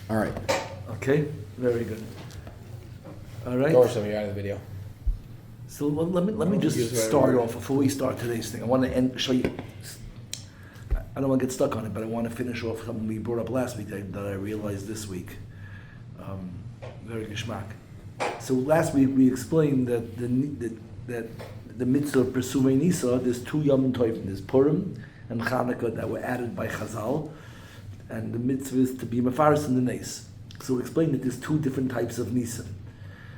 All right. Okay, very good. All right. Go something out of the video. So let me just start off before we start today's thing. I want to show you. I don't want to get stuck on it, but I want to finish off something we brought up last week that I realized this week. Very geschmack. So last week we explained that the mitzvah of Pesumei Nisa, there's two Yom Tovim, there's Purim and Channukah that were added by Chazal, and the mitzvah is to be Mefaris in the Nes. So we explained that there's two different types of Nisan.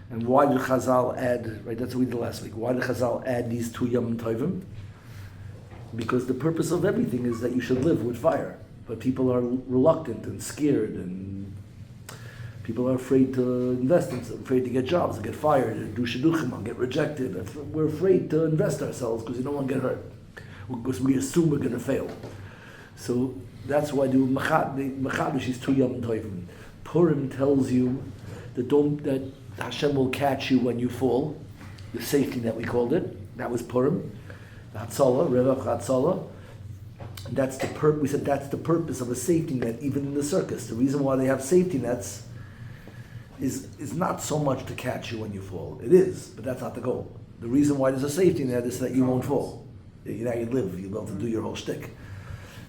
And why did Chazal add, right, that's what we did last week, why did Chazal add these two Yom Tovim? Because the purpose of everything is that you should live with fire. But people are reluctant and scared, and people are afraid to invest in, afraid to get jobs, to get fired, to do shidduchim, get rejected. We're afraid to invest ourselves because we don't want to get hurt, because we assume we're going to fail. So that's why the Machadish is two Yom Tovim. Purim tells you that Hashem will catch you when you fall, the safety net we called it. That was Purim. Hatzalah, Revach Hatzalah. That's the we said that's the purpose of a safety net, even in the circus. The reason why they have safety nets is not so much to catch you when you fall. It is, but that's not the goal. The reason why there's a safety net is so that you won't fall. You live, you'll be able to do your whole shtick.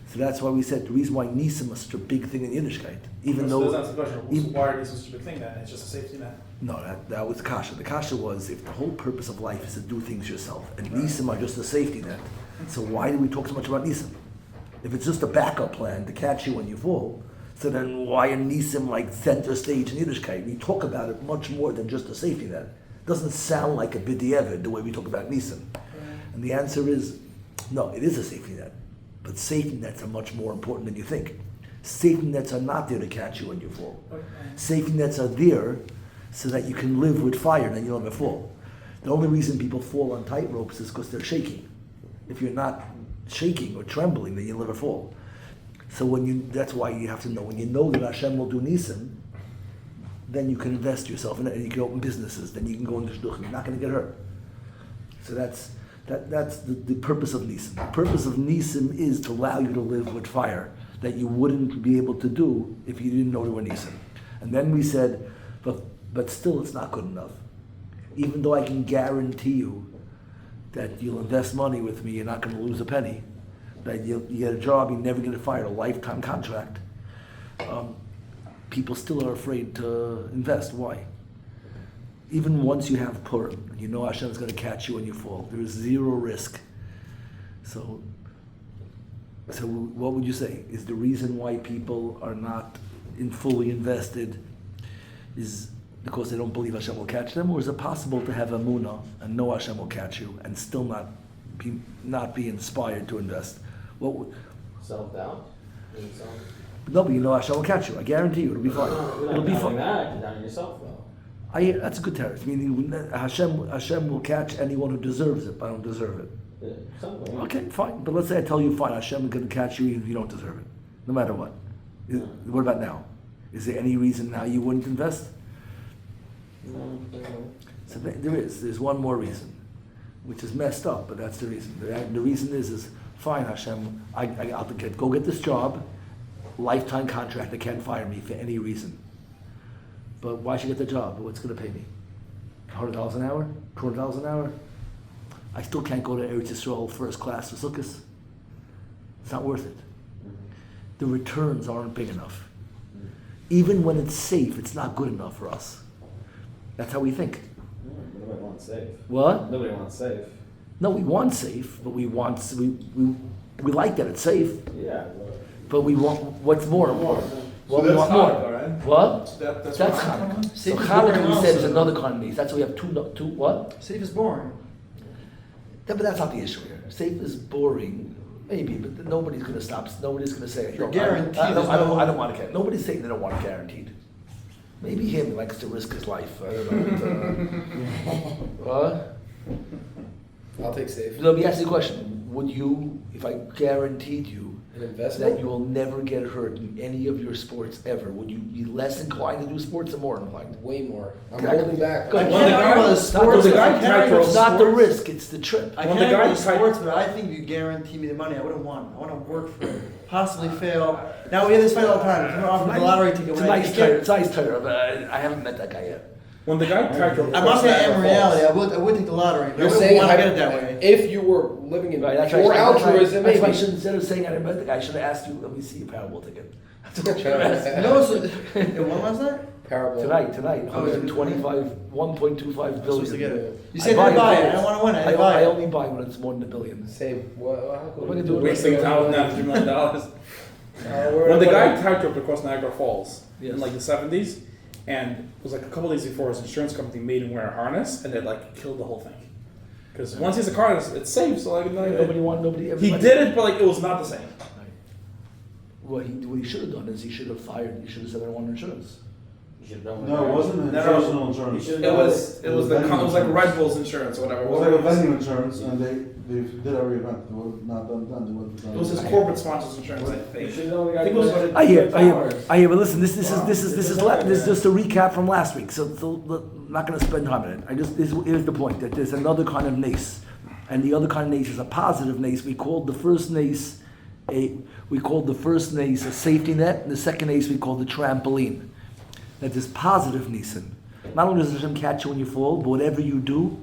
So that's why we said the reason why Nisim is such a big thing in Yiddishkeit. Even though that's the question. Why are Nisim such a big thing then? It's just a safety net. No, that was the kasha. The kasha was if the whole purpose of life is to do things yourself, and Nisim are just a safety net. So why do we talk so much about Nisim? If it's just a backup plan to catch you when you fall, so then why are Nisim like center stage in Yiddishkeit? We talk about it much more than just a safety net. It doesn't sound like a b'diavad the way we talk about Nisim. And the answer is, no, it is a safety net. But safety nets are much more important than you think. Safety nets are not there to catch you when you fall. Okay. Safety nets are there so that you can live with fire and then you'll never fall. The only reason people fall on tight ropes is because they're shaking. If you're not shaking or trembling, then you'll never fall. So that's why you have to know. When you know that Hashem will do Nisim, then you can invest yourself in it and you can open businesses. Then you can go into shidduchim. You're not going to get hurt. So that's the purpose of Nisim. The purpose of Nisim is to allow you to live with fire that you wouldn't be able to do if you didn't know there were Nisim. And then we said, but still it's not good enough. Even though I can guarantee you that you'll invest money with me, you're not going to lose a penny, that you get a job, you never get fired, a lifetime contract, people still are afraid to invest. Why? Even once you have Purim, and you know Hashem is going to catch you when you fall, there is zero risk. So what would you say? Is the reason why people are not fully invested is because they don't believe Hashem will catch them, or is it possible to have emunah and know Hashem will catch you and still not be inspired to invest? Self-doubt? No, but you know Hashem will catch you. I guarantee you, it'll be fine. It'll be fine. You're down yourself, though. That's a good terrace. Meaning Hashem will catch anyone who deserves it, but I don't deserve it. Yeah, okay, fine. But let's say I tell you, fine, Hashem is going to catch you even if you don't deserve it, no matter what. What about now? Is there any reason now you wouldn't invest? No. So there's one more reason, which is messed up, but that's the reason. The reason is fine, Hashem, I'll go get this job, lifetime contract, they can't fire me for any reason. But why should I get the job? What's going to pay me? $100 an hour? $200 an hour? I still can't go to Eretz Yisrael first class for Sukkot. It's not worth it. The returns aren't big enough. Even when it's safe, it's not good enough for us. That's how we think. Nobody wants safe. What? Nobody wants safe. No, we want safe, but we like that it's safe. Yeah. But we want what's more important. Well, so we want more. Right? What? That's Channukah. So Safe is Channukah, boring we said, is also. another kind of needs. That's why we have two what? Safe is boring. Yeah, but that's not the issue here. Safe is boring, maybe, but nobody's going to stop. Nobody's going to say, You're guaranteed. I don't want to. Nobody's saying they don't want it guaranteed. Maybe him likes to risk his life. I don't know. What? I'll take safe. Let me ask you a question. Would you, if I guaranteed you An investment? that you will never get hurt in any of your sports ever, would you be less inclined to do sports or more inclined? Way more. I'm Okay. holding back. Go ahead. I can't argue with the sports. the guy tried for It's not the sports. risk, it's the trip. I When can't the guy argue with tried- sports, but I think you guarantee me the money. I wouldn't want. I want to work for it. possibly fail. Now we have this fight all the time. If someone offers the lottery ticket, It's a when nice tire. It's a nice tire, but I haven't met that guy yet. When the guy tried to. I'm not saying I am in reality. I would take the lottery. But You're I wouldn't saying want to get it that way. if you were living in Right, that's pure altruism, That's why I maybe. should, instead of saying I didn't met the guy, I should have asked you, let me see your Powerball ticket. That's what I should have asked. No, so it won last night. Parable. Tonight, Oh, yeah. 1.25 I'm supposed to get billion. it. You said I buy it. I don't want to win it. I buy I it. only buy when it's more than $1 billion. Same. What What am I how gonna could do? we Wasting $1,000, $3 million. When the guy tied up across Niagara Falls Yes. in like the 70s, and it was like a couple days before his insurance company made him wear a harness, and it like killed the whole thing. Because once he's a harness, it's safe. So like Nobody. he everybody- did it, but like it was not the same. What he should have done is he should have fired. He should have said I don't want insurance. You should've done No, it wasn't No, personal You insurance. should've It It done was It was venue like insurance. Red Bull's insurance or whatever. was like a venue insurance, and they did every event. It was not done. They wasn't done. It was his corporate sponsors insurance, I You think. should've done the I guy. think it was- I hear. But listen, this is just a recap from last week. So I'm not going to spend time on it. Here's the point that there's another kind of nace, and the other kind of nace is a positive nace. We called the first nace a safety net, and the second nace we called the trampoline. That is positive nisim. Not only does Hashem catch you when you fall, but whatever you do,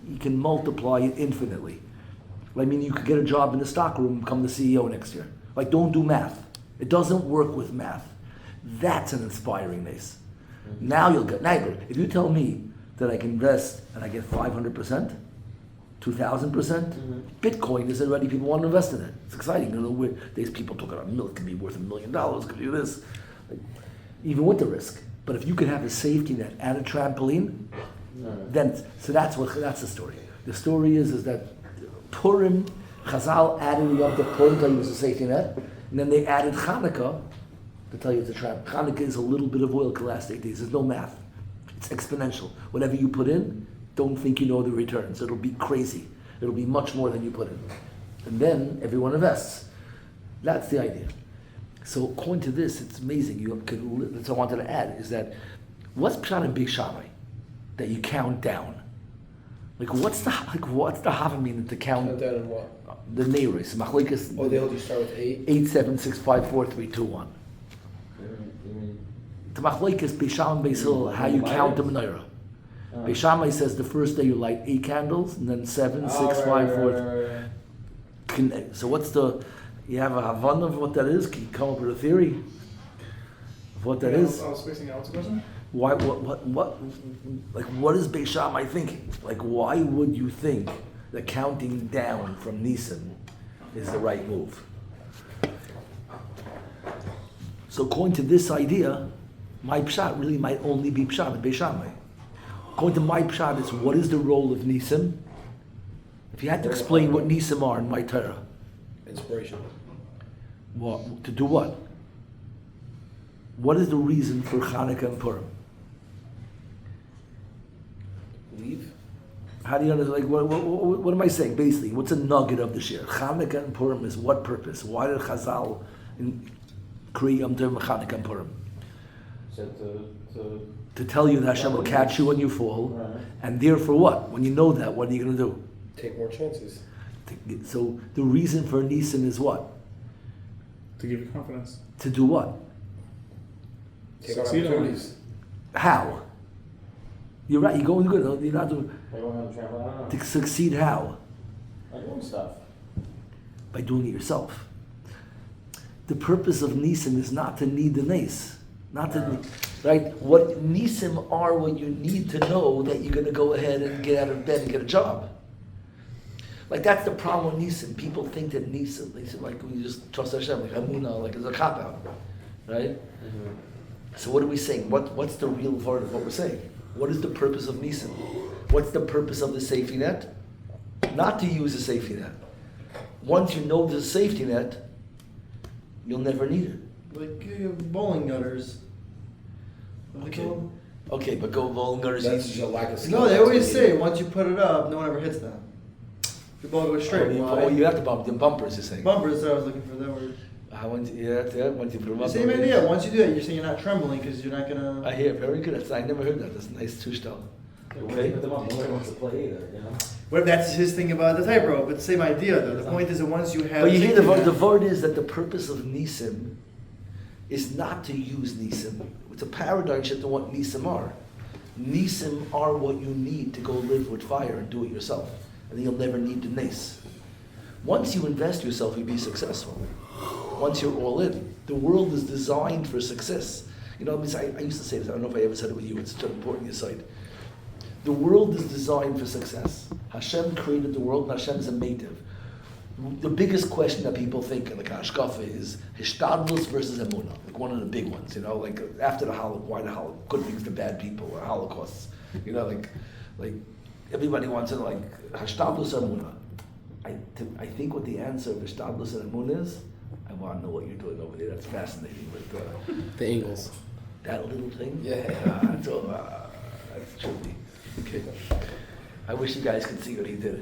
you can multiply it infinitely. I mean, you could get a job in the stock room, become the CEO next year. Like, don't do math. It doesn't work with math. That's an inspiring nace. Now you'll get, if you tell me that I can invest and I get 500%, 2,000%, Bitcoin is already, people want to invest in it. It's exciting. You know, there's people talking about it could be worth $1 million, could do this. Like, even with the risk. But if you could have a safety net and a trampoline, then, so that's the story. The story is that Purim, Chazal added up to Purim to tell you it's a safety net, and then they added Channukah to tell you it's a trap. Channukah is a little bit of oil can last 8 days. There's no math. It's exponential. Whatever you put in, don't think you know the returns. It'll be crazy. It'll be much more than you put in. And then everyone invests. That's the idea. So according to this, it's amazing. That's what I wanted to add, is that what's Pshat and Big Shammai? That you count down. Like what's the Hava meaning to count? Count down in what? The Neiros. Machlekes. Oh, they hold you start with 8? 8, 7, 6, 5, 4, 3, 2, 1. The Machlekes Beisham and Beis Hillel, how you count the menorah. Beis Shammai says the first day you light 8 candles, and then 7, 6, 5, 4. So what's the? You have a Havana of what that is? Can you come up with a theory of what that is? I was spacing out. What's the question? Why? What is Beis Shammai thinking? Like, why would you think that counting down from Nisan is the right move? So according to this idea, my pshat really might only be pshat at Beis Shammai. According to my pshat, is what is the role of Nisan? If you had to explain what Nisan are in my Torah, Inspiration. what to do what? What is the reason for Chanukah and Purim? Leave? How do you understand? Like, what am I saying? Basically, what's a nugget of the shir? Chanukah and Purim is what purpose? Why did Chazal create Yom Tov Chanukah and Purim? So To tell you that Hashem will catch you when you fall, Right. and therefore what? When you know that, what are you going to do? Take more chances. So the reason for Nisan is what? To give you confidence. To do what? Take on Succeed on opportunities. How? You're right. You're going good. You're not doing I don't have a trampoline. I don't know. to succeed. How? Like doing stuff. By doing it yourself. The purpose of Nisan is not to need the nace. Not to, right? What Nisim are what you need to know that you're going to go ahead and get out of bed and get a job. Like that's the problem with Nisim. People think that Nisim, they say like we just trust Hashem, like Amunah, like it's a cop out, right? So what are we saying? What's the real part of what we're saying? What is the purpose of Nisim? What's the purpose of the safety net? Not to use a safety net. Once you know there's a safety net, you'll never need it. Like bowling gutters. Okay, but go bowling gutters. That's just a lack of skill. No, they always say once you put it up, no one ever hits them. The ball goes straight. Oh, you have to bump the bumpers. You're saying. Bumpers that I was looking for. That word. Once you put them up. Same idea. Once you do that, you're saying you're not trembling because you're not gonna. I hear. Very good. I never heard that. That's a nice tushtal. Nobody put them up, nobody wants to play either, you know? Well, that's his thing about the tightrope. It's the same idea, though. The point is that once you have. But you hear safety the net- word is that the purpose of nisim is not to use nisim. It's a paradigm shift to what nisim are. Nisim are what you need to go live with fire and do it yourself. And then you'll never need to nace. Once you invest yourself, you'll be successful. Once you're all in. The world is designed for success. You know, I used to say this, I don't know if I ever said it with you, it's such an important insight. The world is designed for success. Hashem created the world, and Hashem is a native. The biggest question that people think in the Hashkafa is Hishtadlus versus Emunah, like one of the big ones, you know, like after the Holocaust, why the Holocaust, good things to bad people, or Holocausts, you know, like everybody wants to like Hishtadlus or Emunah. I think what the answer of Hishtadlus and Emunah is, I want to know what you're doing over there, that's fascinating, but The Ingles. that little thing? Yeah. That's all, that's trippy. Okay. I wish you guys could see what he did.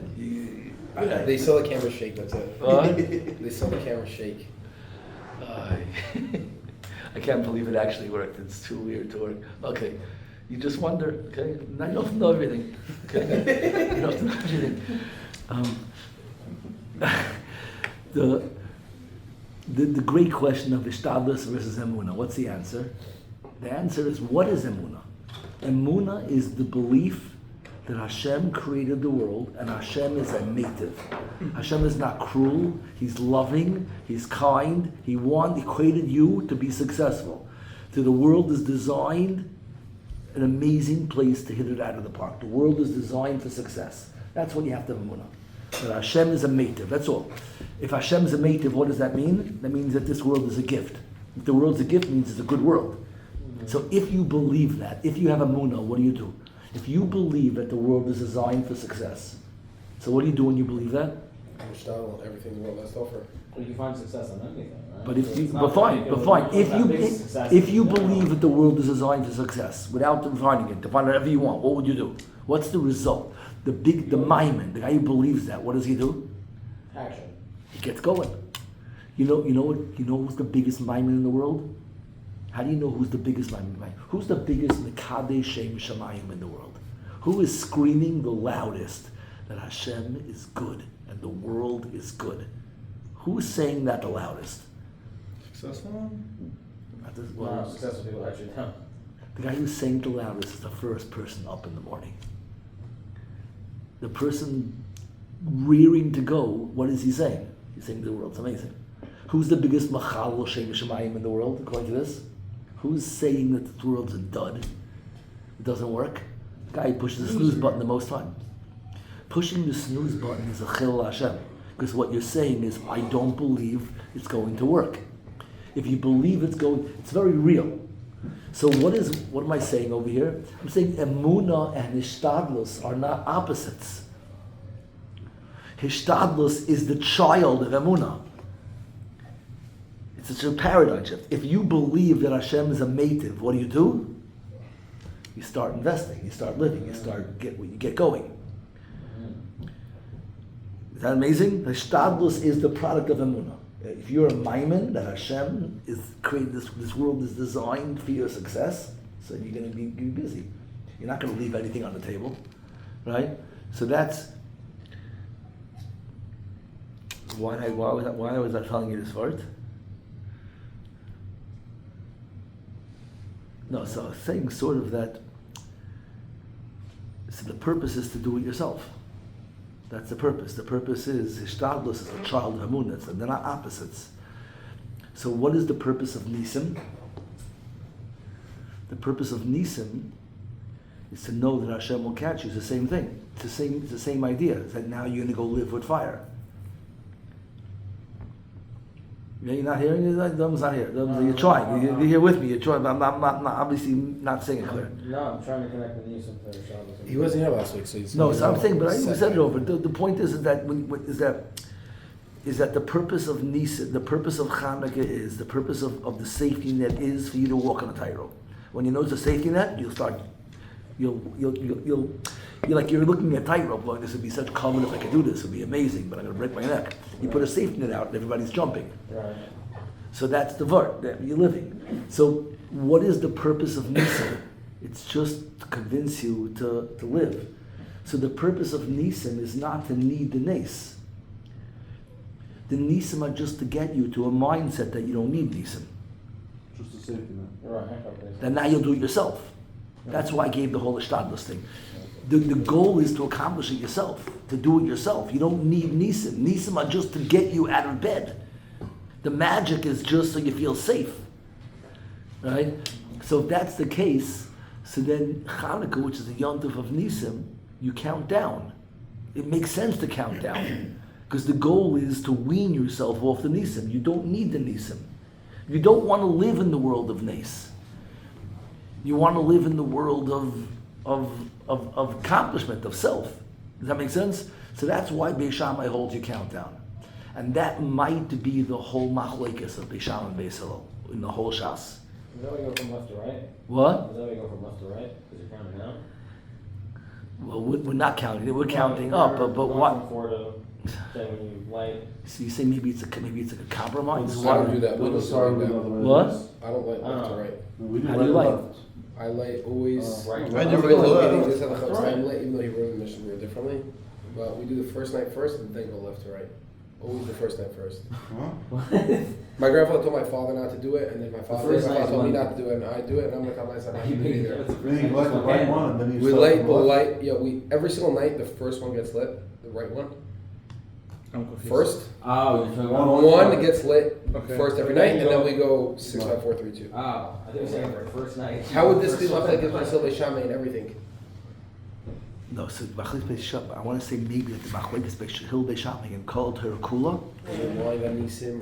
They saw the camera shake, that's it. What? They saw the camera shake. I can't believe it actually worked. It's too weird to work. Okay, you just wonder. Okay, now you don't have to know everything. Okay, you don't have to know everything. The great question of Ishtadlus versus Emunah. What's the answer? The answer is, what is Emunah? Emunah is the belief that Hashem created the world and Hashem is a native. Hashem is not cruel, He's loving, He's kind, He created you to be successful. So the world is designed an amazing place to hit it out of the park. The world is designed for success. That's what you have to have Emunah. That Hashem is a native, that's all. If Hashem is a native, what does that mean? That means that this world is a gift. If the world's a gift, it means it's a good world. So if you believe that, if you have Emunah, what do? If you believe that the world is designed for success, so what do you do when you believe that? Style and everything the world has to offer. Well, you find success in anything, right? But if So you, it's not but fine, like it but was- fine. it was that big success If you in general. believe that the world is designed for success, without defining it, define whatever you want, what would you do? What's the result? The Maimon, the guy who believes that, what does he do? Action. He gets going. You know who's the biggest Maimon in the world? How do you know who's the biggest Maimon? Who's the biggest Mekadeh Shem Shemayim in the world? Who is screaming the loudest that Hashem is good and the world is good? Who is saying that the loudest? Successful? Not this- Well, well, successful people actually don't. the guy who's saying the loudest is the first person up in the morning. The person rearing to go, what is he saying? He's saying the world's amazing. Who's the biggest Machal Shem Shemayim in the world, according to this? Who's saying that the world's a dud? It doesn't work? The guy who pushes the snooze button the most time. Pushing the snooze button is a chil Hashem. Because what you're saying is, I don't believe it's going to work. If you believe it's very real. So what am I saying over here? I'm saying Emunah and Hishtadlus are not opposites. Hishtadlus is the child of Emunah. It's a paradigm shift. If you believe that Hashem is a mativ, what do? You start investing, you start living, you get going. Is that amazing? Hishtadlus is the product of Emunah. If you're a maimon that Hashem is created, this world is designed for your success, so you're going to be busy. You're not going to leave anything on the table, right? So that's why was I telling you this word? No, so I was saying sort of that. So the purpose is to do it yourself. That's the purpose. The purpose is Hishtadlus is a child of Emunah. They're not opposites. So what is the purpose of Nisim? The purpose of Nisim is to know that Hashem will catch you. It's the same thing. It's the same idea. It's that now you're going to go live with fire. Yeah, you're not hearing it? Dom's not here. You're trying. You're here with me. You're trying. But I'm not obviously not saying it clear. No, I'm trying to connect the news with the Shabbos. He wasn't here last week, so he's... No, so I'm saying, but I even Second. said it over. The point is that the purpose of Nisan, the purpose of Channukah is, the purpose of the safety net is for you to walk on a tightrope. When you know it's a safety net, you're like, you're looking at a tightrope going, this would be such common if I could do this, it would be amazing, but I'm going to break my neck. You put a safety net out and everybody's jumping. Right. So that's the vart that you're living. So what is the purpose of Nisan? It's just to convince you to live. So the purpose of Nisim is not to need the Nes. The Nisim are just to get you to a mindset that you don't need Nisim. Just a safety net. Right, okay. Then now you'll do it yourself. That's why I gave the whole Ishtadlus thing. The goal is to accomplish it yourself, to do it yourself. You don't need Nisim. Nisim are just to get you out of bed. The magic is just so you feel safe. Right? So if that's the case, so then Channukah, which is the Yontif of Nisim, you count down. It makes sense to count down. Because the goal is to wean yourself off the Nisim. You don't need the Nisim. You don't want to live in the world of Nes. You want to live in the world of accomplishment, of self. Does that make sense? So that's why Beis Shammai holds you countdown. And that might be the whole machlekes of Beis Shammai and Beis Hillel in the whole Shas. Is that why you go from left to right? What? Is that why you go from left to right? Because you're counting down? Well, we're not counting it. We're counting up. But Going what? From 4 to, say when you light. So you say maybe it's like a compromise. I don't do that. We We'll don't start do with that. another way. What? I don't like left to right. We do How right do you and like? left. I like always. Right. I I do do really look left. at this other That's time right. late, even though he wrote the mission differently. But we do the first night first and then go left to right. Always the first night first. Huh? My grandfather told my father not to do it, and then my father first night's told me one. not to do it, and I do it, and I'm gonna tell myself not to do it either. Then you light the right one, and then you We start light from the left. light. Yeah, we every single night the first one gets lit, the right one I'm confused. first. Oh, you're talking about One gets lit Okay. first every And then night, you and then go- we go 6, 5, 4, 3, 2. Oh, I think you were saying for first night. How would this be left like if I still Shammai and everything? No, so Machlekes Beis Shammai. I want to say maybe that the Machlekes Beis Hillel Beis Shammai and called her Kula And then why got Nisim?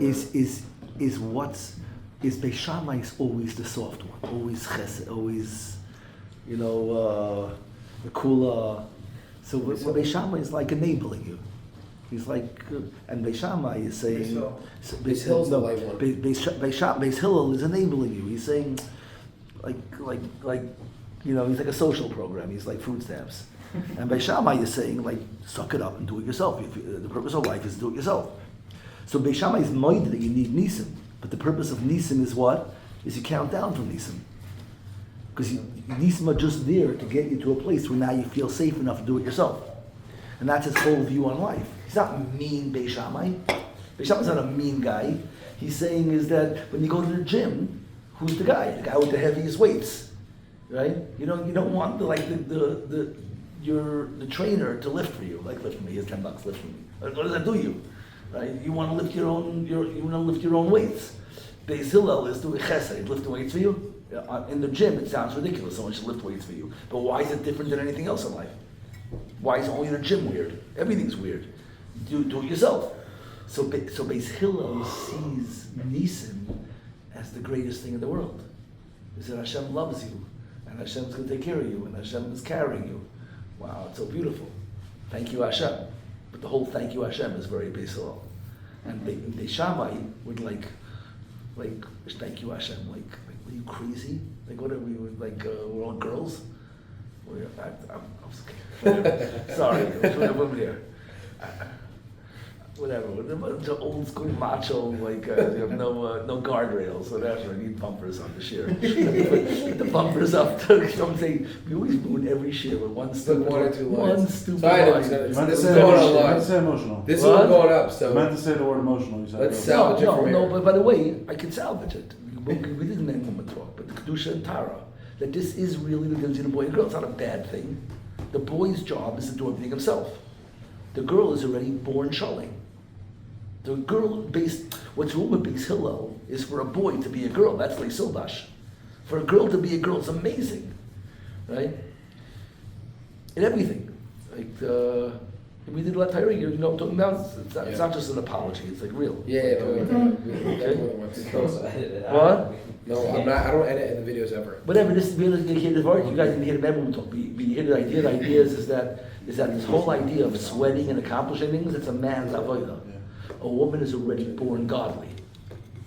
is what's Beis Shammai is always the soft one, always Chesed, always the Kula. So what Beis Shammai is like enabling you. He's like, and Beis Shammai is saying, Beis Hillel. Beis Hillel's the light one. Beis Hillel is enabling you. He's saying, like, he's like a social program. He's like food stamps. And Beis Shammai is saying, like, suck it up and do it yourself. The purpose of life is to do it yourself. So Beis Shammai is minded that you need Nisim, but the purpose of Nisim is what? Is you count down from Nisim. Because Nisim are just there to get you to a place where now you feel safe enough to do it yourself. And that's his whole view on life. He's not mean, Beis Shammai. Beis Shammai's not a mean guy. He's saying is that when you go to the gym, who's the guy? The guy with the heaviest weights, right? You don't want the trainer to lift for you. Like, lift for me. Here's $10. Lift for me. What does that do you? Right? You want to lift your own weights. Beis Hillel is doing chesed, lift the weights for you. In the gym, it sounds ridiculous. Someone should lift weights for you. But why is it different than anything else in life? Why is only the gym weird? Everything's weird. Do it yourself. So Beis Hillel sees Nisim as the greatest thing in the world. He said Hashem loves you, and Hashem's going to take care of you, and Hashem is carrying you. Wow, it's so beautiful. Thank you, Hashem. But the whole thank you, Hashem is very Beis Hillel. And Beis Shammai would like thank you, Hashem. Like, are you crazy? Like, what are we? We're all girls. I'm scared. Sorry, I'm here. Whatever. The old school macho, you have no guardrails, whatever. I need bumpers on the shear. Put the bumpers up. Don't say we always ruin every shear with one stupid one or two lines. One stupid So I know, line. it's You This meant to is say going emotional. You online. meant to say emotional. This is What? all going up, You meant to so say the word emotional. You said Let's it. salvage it from here. But by the way, I can salvage it. We didn't name woman talk, but the Kedusha and Tara, that this is really the difference between a boy and a girl. It's not a bad thing. The boy's job is to do everything himself. The girl is already born shulling. The girl what's wrong with Beis Hillel is for a boy to be a girl. That's Leisildash. For a girl to be a girl is amazing, right? In everything, we did Lat Torah. You know, talking about it's not just an apology. It's like real. yeah, Like, no, we okay. more than once. Also edit it out. What? No, I'm not. I don't edit in the videos ever. Whatever. This is you hear the word. You guys didn't hear the memo talk. But you hear the idea. The idea is that this whole idea of sweating and accomplishing things. It's a man's avodah. Yeah. A woman is already born godly.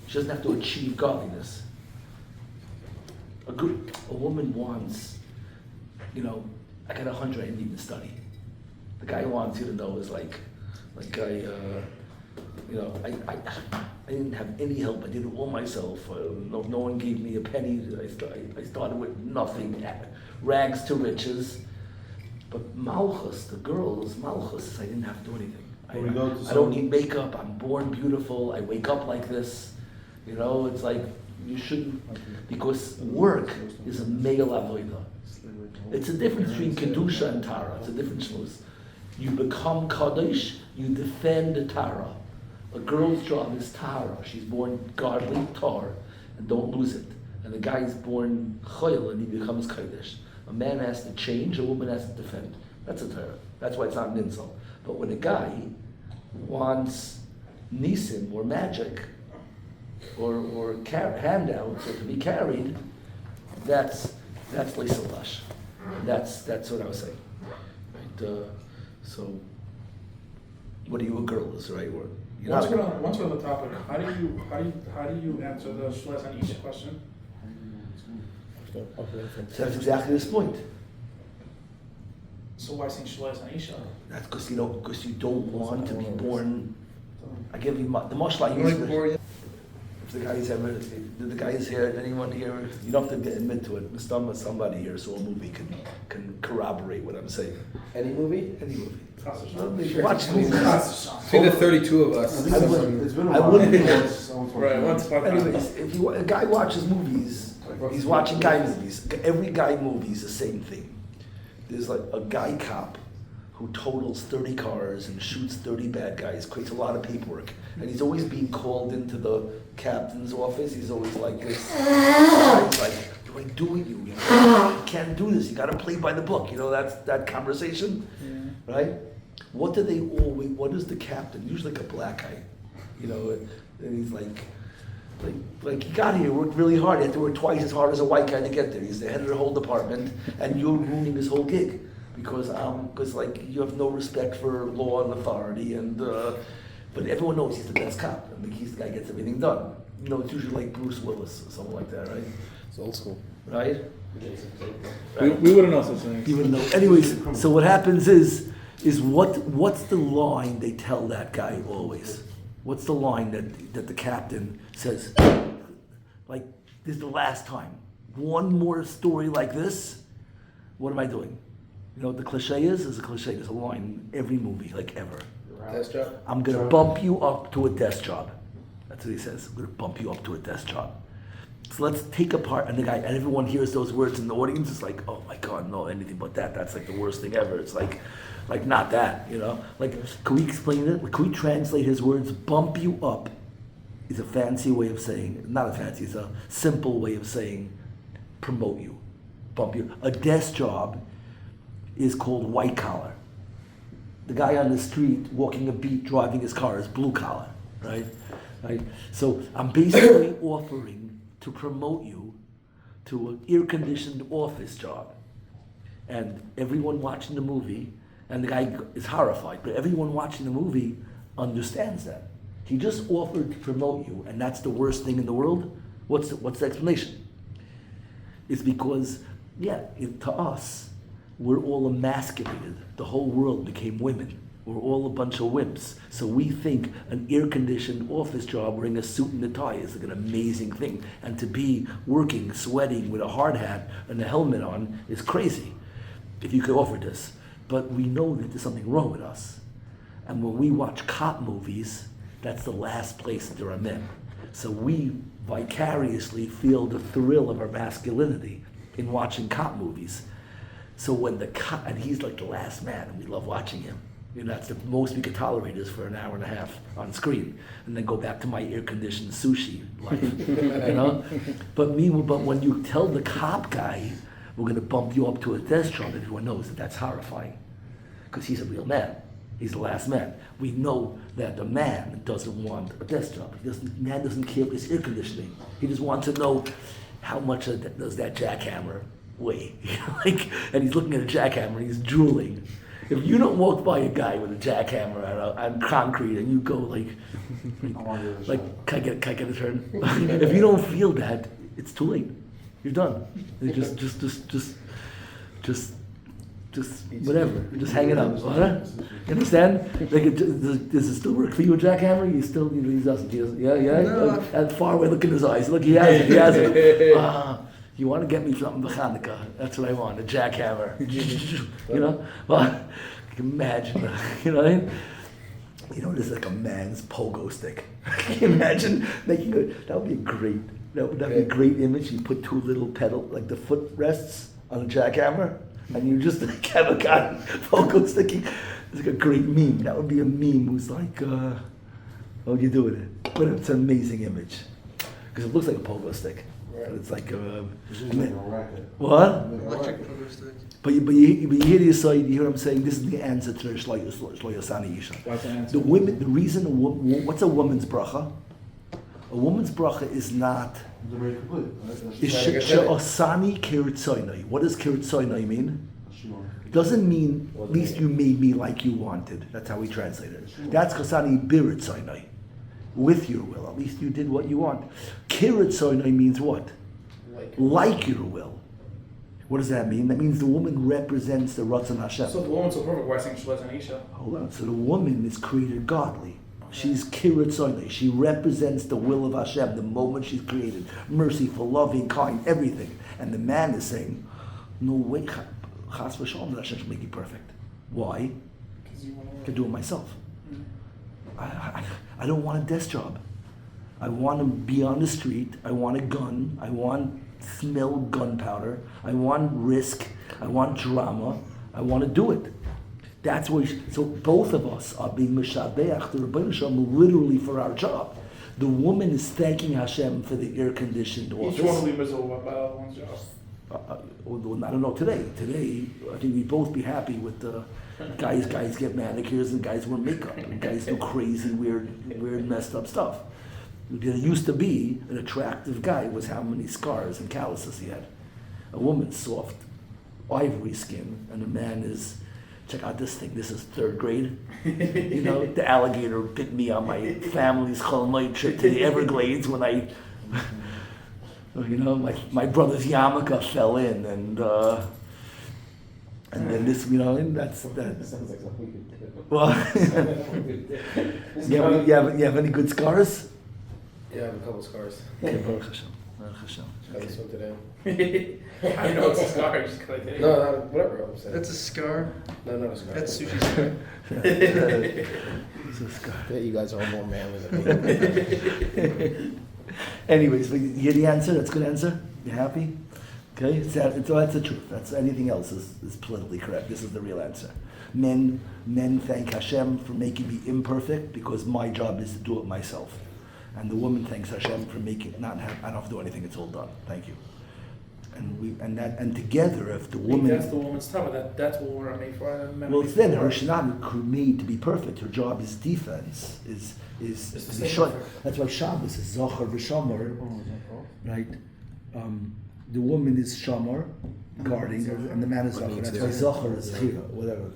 She doesn't have to achieve godliness. A woman wants, I got 100, I didn't even study. The guy wants you to know is I didn't have any help. I did it all myself. No one gave me a penny. I started with nothing, rags to riches. But Malchus, the girls, Malchus, I didn't have to do anything. I don't need makeup. I'm born beautiful. I wake up like this. You know, it's like you shouldn't, because work is a male avodah. It's a difference between kedusha and tara. It's a difference. You become kaddish. You defend the tara. A girl's job is tara. She's born godly, tar, and don't lose it. And the guy is born chayil and he becomes kaddish. A man has to change. A woman has to defend. That's a tara. That's why it's not an insult. But when a guy wants nisim or magic or handouts or to be carried, that's leisalash. That's what I was saying. Right? So, what are you a girl is, right? Or Once we're on the topic, how do you answer the shles on each question? So that's exactly this point. So why saying shles on Isha? That's because you don't want to be born. I give you the mashal I use. If the guys ever, did the guys here, anyone here, you don't have to admit to it. Somebody here saw a movie can corroborate what I'm saying. Any movie? Any movie. Sure. Watch movies. Between the 32 of us. It's been a I while. wouldn't- Right, once upon a time. Anyways, if a guy watches movies, he's watching guy movies. Every guy movie is the same thing. There's like a guy cop who totals 30 cars and shoots 30 bad guys, creates a lot of paperwork, and he's always being called into the captain's office. He's always like this. He's like, "What do I do with you? You can't do this. You got to play by the book." You know, that's that conversation, right? What do they always? What is the captain? Usually like a black guy, you know, and he's like he got here, worked really hard. He had to work twice as hard as a white guy to get there. He's the head of the whole department, and you're ruining his whole gig because like you have no respect for law and authority, and but everyone knows he's the best cop, and he's the guy who gets everything done. You know, it's usually like Bruce Willis or something like that, right? It's old school. Right? We wouldn't know such things. Even though, anyways, so what happens is what's the line they tell that guy always? What's the line that the captain says? Like, this is the last time. One more story like this, what am I doing? You know what the cliche is? There's a cliche. There's a line in every movie, like ever. Desk job? I'm gonna bump you up to a desk job. That's what he says. I'm gonna bump you up to a desk job. So let's take apart, and everyone hears those words in the audience. It's like, oh my God, no, anything but that. That's like the worst thing ever. It's like not that, you know? Like, can we explain it? Can we translate his words? Bump you up is a fancy way of saying, not a fancy, it's a simple way of saying promote you, bump you. A desk job is called white collar. The guy on the street walking a beat, driving his car is blue collar, right? So I'm basically offering to promote you to an air-conditioned office job. And everyone watching the movie, and the guy is horrified, but everyone watching the movie understands that. He just offered to promote you, and that's the worst thing in the world? What's the explanation? It's because, to us, we're all emasculated. The whole world became women. We're all a bunch of wimps. So we think an air-conditioned office job wearing a suit and a tie is like an amazing thing. And to be working, sweating with a hard hat and a helmet on is crazy, if you could offer this. But we know that there's something wrong with us. And when we watch cop movies, that's the last place that there are men. So we vicariously feel the thrill of our masculinity in watching cop movies. So when the cop, and he's like the last man, and we love watching him. You know, that's the most we could tolerate is for an hour and a half on screen, and then go back to my air-conditioned sushi life, you know? But when you tell the cop guy, we're gonna bump you up to a desk job, everyone knows that that's horrifying, because he's a real man. He's the last man. We know that the man doesn't want a desk job. Man doesn't care if it's air conditioning. He just wants to know how much does that jackhammer weigh. And he's looking at a jackhammer and he's drooling. If you don't walk by a guy with a jackhammer on concrete and you go like, can I get a turn? If you don't feel that, it's too late. You're done. Just just whatever, just hang it up. Huh? You understand? Like, does it still work for you, jackhammer? You still, he doesn't. Yeah. No. And far away, look in his eyes. Look, he has it. He has it. You want to get me something for Channukah? That's what I want. A jackhammer. You know? Well, you can imagine. You know what I mean? You know, there's like a man's pogo stick. Can you imagine making it? That would be great. That'd be a great image. You put two little pedal, like the foot rests on a jackhammer, and you just like, have a guy pogo sticking. It's like a great meme. That would be a meme. Who's like, what would you do with it? But it's an amazing image because it looks like a pogo stick. Right. But it's like It's just like a racket. what? Electric pogo stick. But you hear the aside. You hear what I'm saying? This is the answer to the shloyasani isha. What's the answer? The women, the reason what's a woman's bracha? A woman's bracha is not. They're very complete. Right? Is Trying to get to it. she'asani kiritzoinai. What does kiritzoinai mean? Sure. Doesn't mean at least you made me like you wanted. That's how we translate it. That's chasani biritzoinai. With your will, at least you did what you want. Kiritzoinai means what? Like your will. What does that mean? That means the woman represents the Ratzon Hashem. So the woman's so perfect. Why saying Shlosh and Isha? Hold on. So the woman is created godly. She's kiritzoinai. She represents the will of Hashem the moment she's created. Merciful, loving, kind, everything. And the man is saying, no way, chas v'shalom, that Hashem should make you perfect. Why? Because you want I can do it myself. I don't want a desk job. I want to be on the street. I want a gun. I want smell gunpowder. I want risk. I want drama. I want to do it. That's where. So both of us are being mishabeach the Rebbeinu Shalom literally for our job. The woman is thanking Hashem for the air-conditioned office. Each one will be miserable about the other one's job. I don't know today. Today, I think we'd both be happy with the guys get manicures and guys wear makeup and guys do crazy, weird, messed up stuff. There used to be an attractive guy was how many scars and calluses he had. A woman's soft ivory skin, and a man is, check out this thing, this is third grade. You know, the alligator bit me on my family's Chol Hamoed trip to the Everglades when I, you know, my brother's yarmulke fell in, and then this, you know, and that. Sounds like something we could do. Well, Something we could do. you have any good scars? Yeah, I have a couple scars. Okay, Baruch Hashem. Baruch Hashem. I just went today. I know it's a scar. Just kind of No, whatever I'm saying. That's a scar. No, not a scar. That's sushi scar. It's a scar. Yeah, you guys are more manly than me. Anyways, but you hear the answer? That's a good answer? You happy? Okay, so that's the truth. That's anything else is politically correct. This is the real answer. Men thank Hashem for making me imperfect because my job is to do it myself. And the woman thanks Hashem for making I don't have to do anything. It's all done. Thank you. And together, if the woman That's the woman's time. That's what we're made for. well, it's then her she's made to be perfect. Her job is defense. Is It's the to be same short. effort. That's why Shabbos is Zohar v'Shamar, right? The woman is Shamar, guarding, and the man is Zohar. That's why Zohar is Chira, whatever.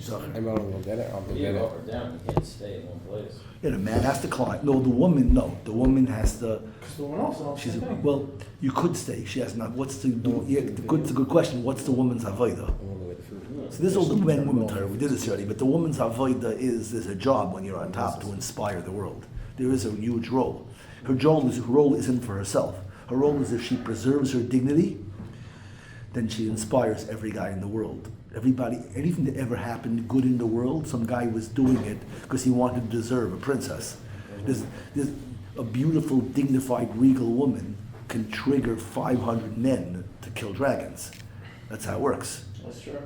Zohar. I'm not gonna go get it. I'll go You get go it. up or down, you can't stay in one place. Yeah, the man has to climb. No, the woman. No, the woman has to. Because the woman also. She's well. You could stay. She has not. What's the? Yeah, it's a good question. What's the woman's avodah? I'm gonna go get the food. So this is all the men women Torah. We did this already, but the woman's avodah is there's a job when you're on top to inspire the world. There is a huge role. Her role isn't for herself. Her role is if she preserves her dignity, then she inspires every guy in the world. Everybody, anything that ever happened good in the world, some guy was doing it because he wanted to deserve a princess. There's a beautiful, dignified, regal woman can trigger 500 men to kill dragons. That's how it works. That's true.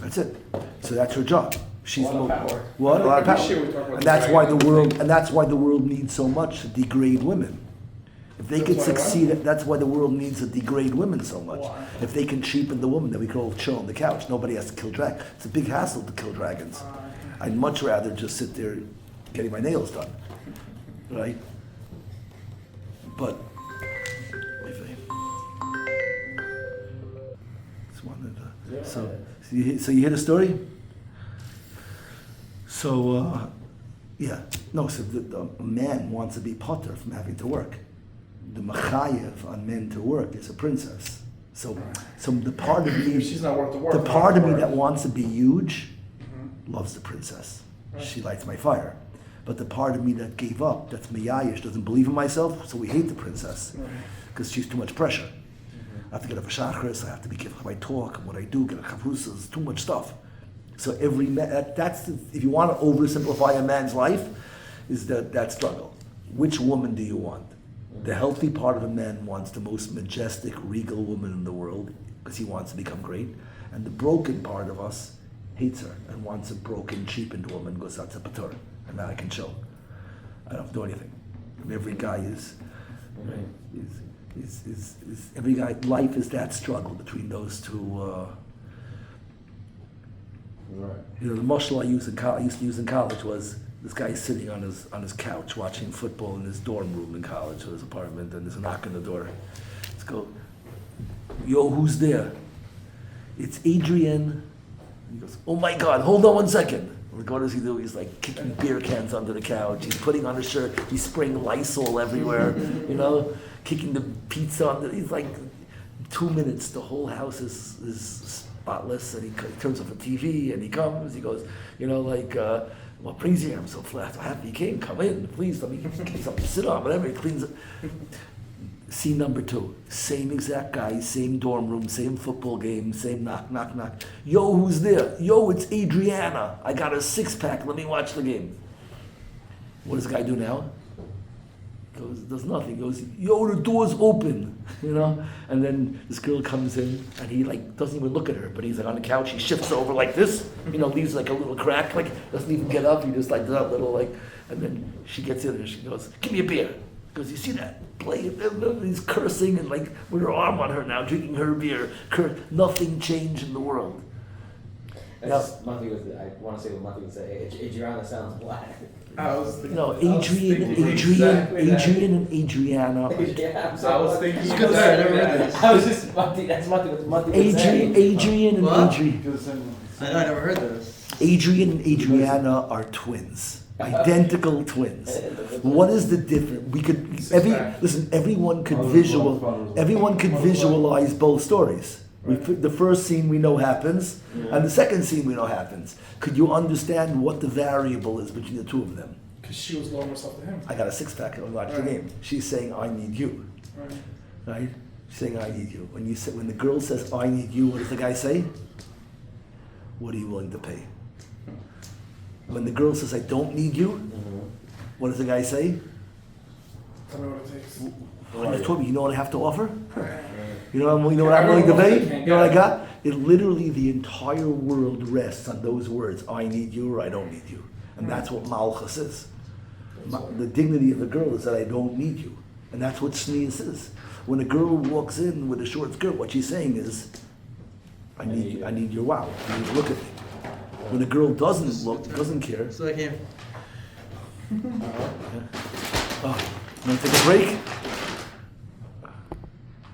That's it. So that's her job. She's A lot of power. What? A lot of Every power. year we talk about And the that's why the dragon world. thing. And that's why the world needs so much to degrade women. If they could That's why what? succeed, that's why the world needs to degrade women so much. Why? If they can cheapen the woman, then we can all chill on the couch. Nobody has to kill dragons. It's a big hassle to kill dragons. I'd much rather just sit there getting my nails done, right? But it's one of the. So you hear the story? So yeah, no. So the man wants to be potter from having to work. The machayev on men to work is a princess. So the part of me, If she's not worth the work. the not part of me worth that it. wants to be huge Mhm. loves the princess. Right. She lights my fire. But the part of me that gave up, that's miyayish, doesn't believe in myself, so we hate the princess Right. because she's too much pressure. I have to get up for chakras, I have to be careful how I talk and what I do, get a chavrusas, too much stuff. So every man, if you want to oversimplify a man's life, is that struggle. Which woman do you want? The healthy part of a man wants the most majestic, regal woman in the world because he wants to become great. And the broken part of us hates her and wants a broken, cheapened woman because that's a patur. And now I can chill. I don't have to do anything. And every guy every guy, life is that struggle between those two. Right. You know, the mashal I used to use in college was this guy sitting on his couch watching football in his dorm room in college or his apartment, and there's a knock on the door. Let's go. Yo, who's there? It's Adrian. He goes, oh my God, hold on 1 second. What does he do? He's like kicking beer cans under the couch. He's putting on a shirt. He's spraying Lysol everywhere. You know, kicking the pizza on. He's like 2 minutes. The whole house is spotless, and he turns off the TV and he comes. He goes, you know, like. What brings you here? I'm so flat. Happy you came. Come in, please. Let me give you something to sit on. Whatever. He cleans it. Scene number 2. Same exact guy, same dorm room, same football game, same knock, knock, knock. Yo, who's there? Yo, it's Adriana. I got a 6-pack. Let me watch the game. What does the guy do now? Goes, does nothing. Goes, yo, the door's open. You know? And then this girl comes in and he like doesn't even look at her, but he's like on the couch, he shifts over like this, you know, leaves like a little crack, like doesn't even get up, he just like does that little like, and then she gets in and she goes, give me a beer. Because you see that play, he's cursing and like with her arm on her now, drinking her beer. Nothing changed in the world. That's Monty was. I want to say what Monty would say. Adriana sounds black. I was thinking. No, I was thinking Adrian and Adriana. Yeah, I'm I sorry. was thinking. It's good there, I never read this. I was just Monty. That's Monty. What Monty would say. Adrian and What? Adrian. Do the same one. I know, I never heard this. Adrian and Adriana are twins. Identical twins. What is the difference? We could everyone could visualize both stories. The first scene we know happens, and the second scene we know happens. Could you understand what the variable is between the two of them? Because she was lowering herself to him. I got a 6-pack and I watched the game. She's saying, I need you. Right. Right? She's saying, I need you. When the girl says, I need you, what does the guy say? What are you willing to pay? When the girl says, I don't need you, what does the guy say? Tell me what it takes. I just told you, you know what I have to offer? You know what I'm willing to pay? You know what I got? It literally, the entire world rests on those words, I need you or I don't need you. And that's what Malchus is. The dignity of the girl is that I don't need you. And that's what Sneeze is. When a girl walks in with a short skirt, what she's saying is, I need your wow. You need to look at me. When a girl doesn't care, So I came. oh, you want to take a break?